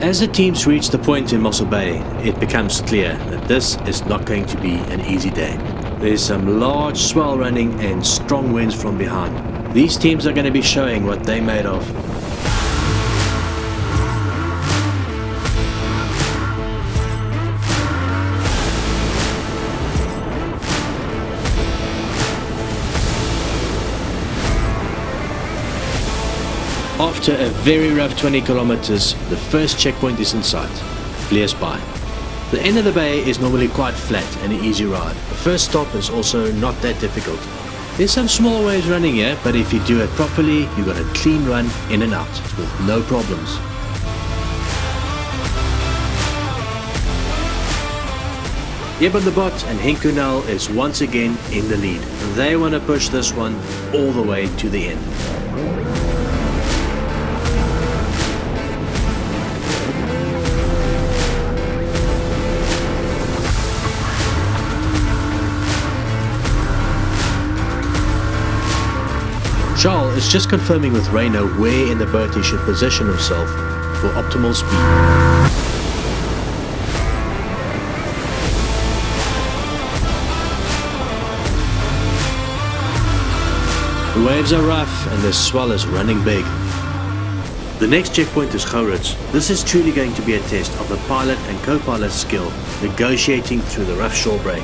As the teams reach the point in Mossel Bay, it becomes clear that this is not going to be an easy day. There's some large swell running and strong winds from behind. These teams are going to be showing what they're made of. After a very rough 20 kilometers, the first checkpoint is in sight, Vlees Bay. The end of the bay is normally quite flat and an easy ride. The first stop is also not that difficult. There's some small waves running here, but if you do it properly, you got a clean run in and out with no problems. Eben de Bot and Henk Kuhnel is once again in the lead. They want to push this one all the way to the end. Charles is just confirming with Reino where in the boat he should position himself for optimal speed. The waves are rough and the swell is running big. The next checkpoint is Gouritz. This is truly going to be a test of the pilot and co-pilot's skill negotiating through the rough shore break.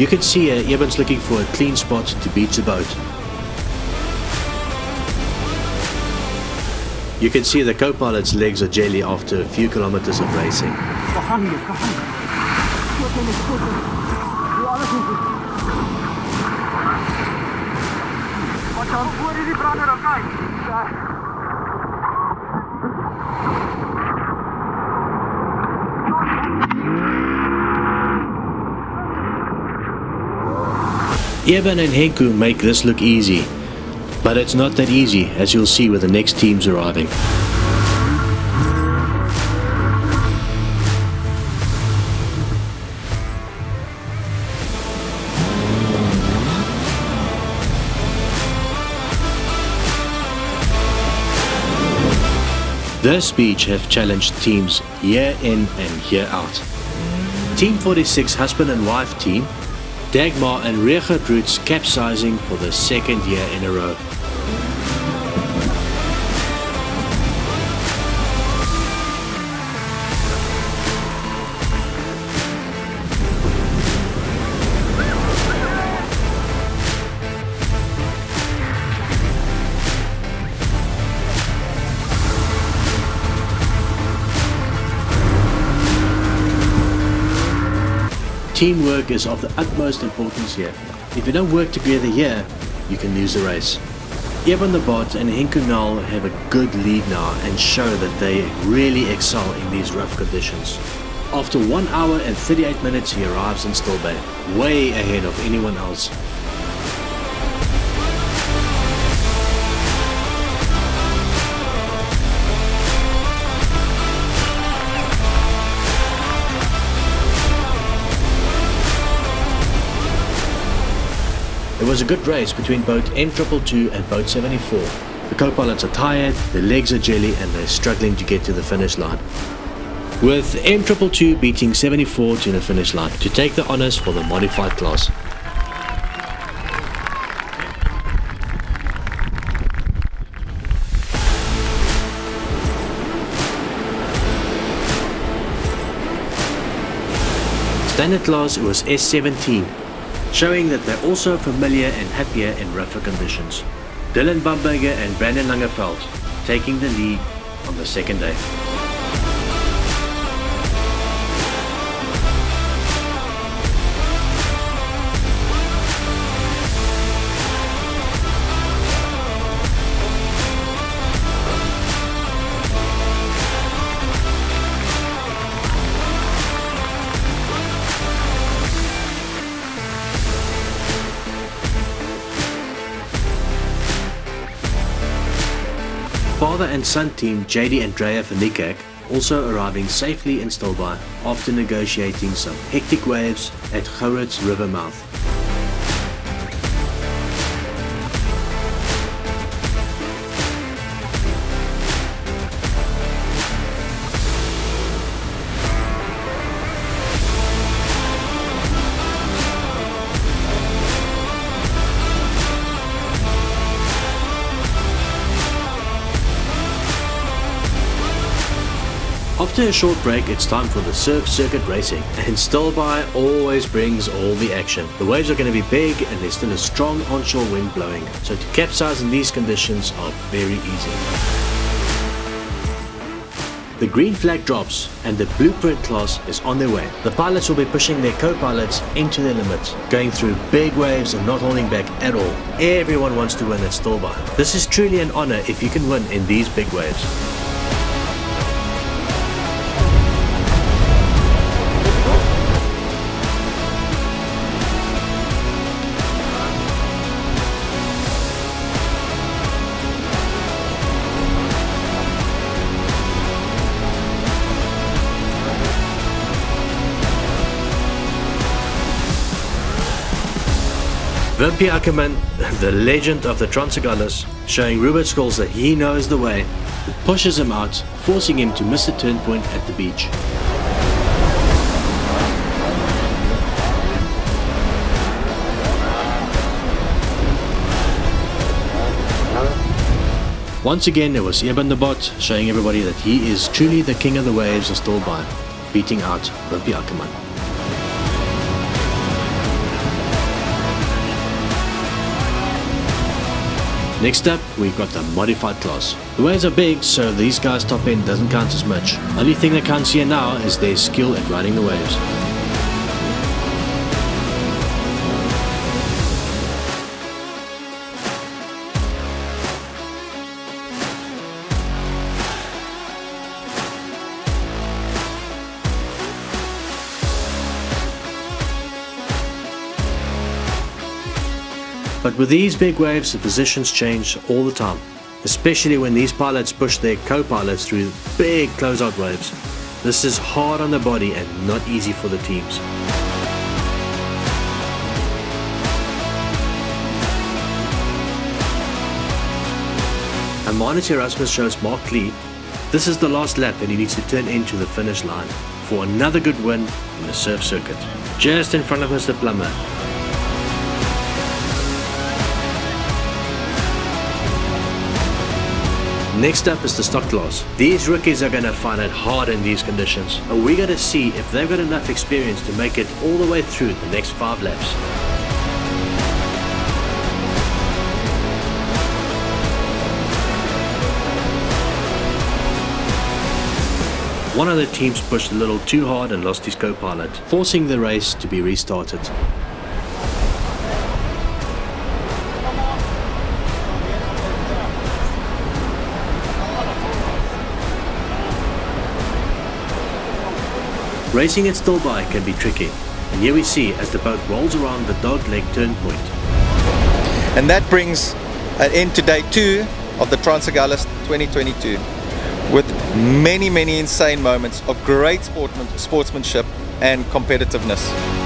You can see here Eben's looking for a clean spot to beach the boat. You can see the co-pilot's legs are jelly after a few kilometers of racing. Eben and Henku make this look easy. But it's not that easy, as you'll see with the next teams arriving. This beach have challenged teams year in and year out. Team 46 husband and wife team, Dagmar and Reger Roots capsizing for the second year in a row. Teamwork is of the utmost importance here. If you don't work together here, you can lose the race. Eben de Bot and Henk Kuhnel have a good lead now and show that they really excel in these rough conditions. After 1 hour and 38 minutes he arrives in Still Bay, way ahead of anyone else. It was a good race between boat M222 and boat 74. The co-pilots are tired, their legs are jelly and they're struggling to get to the finish line. With M222 beating 74 to the finish line to take the honours for the modified class. Standard class was S17. Showing that they're also familiar and happier in rougher conditions. Dylan Bamberger and Brandon Langeveld taking the lead on the second day. Father and son team JD and Drea van Niekerk also arriving safely in Still Bay after negotiating some hectic waves at Gouritz river mouth. After a short break, it's time for the surf circuit racing, and Stilbaai always brings all the action. The waves are going to be big and there's still a strong onshore wind blowing, so to capsize in these conditions are very easy. The green flag drops and the blueprint class is on their way. The pilots will be pushing their co-pilots into their limits, going through big waves and not holding back at all. Everyone wants to win at Stilbaai. This is truly an honor if you can win in these big waves. Wimpy Ackerman, the legend of the Trans Agulhas, showing Rupert Scholes that he knows the way, pushes him out, forcing him to miss the turn point at the beach. Once again there was Eben the Bot, showing everybody that he is truly the king of the waves of Stilbaai, beating out Wimpy Ackerman. Next up, we've got the modified class. The waves are big, so these guys' top end doesn't count as much. Only thing that counts here now is their skill at riding the waves. But with these big waves, the positions change all the time, especially when these pilots push their co-pilots through big closeout waves. This is hard on the body and not easy for the teams. And Monitor Erasmus shows Mark Lee this is the last lap and he needs to turn into the finish line for another good win in the surf circuit, just in front of Mr. Plummer. Next up is the stock class. These rookies are going to find it hard in these conditions, and we got to see if they've got enough experience to make it all the way through the next 5 laps. One of the teams pushed a little too hard and lost his co-pilot, forcing the race to be restarted. Racing at Stilbaai can be tricky, and here we see as the boat rolls around the dog leg turn point. And that brings an end to day 2 of the Trans Agulhas 2022, with many insane moments of great sportsmanship and competitiveness.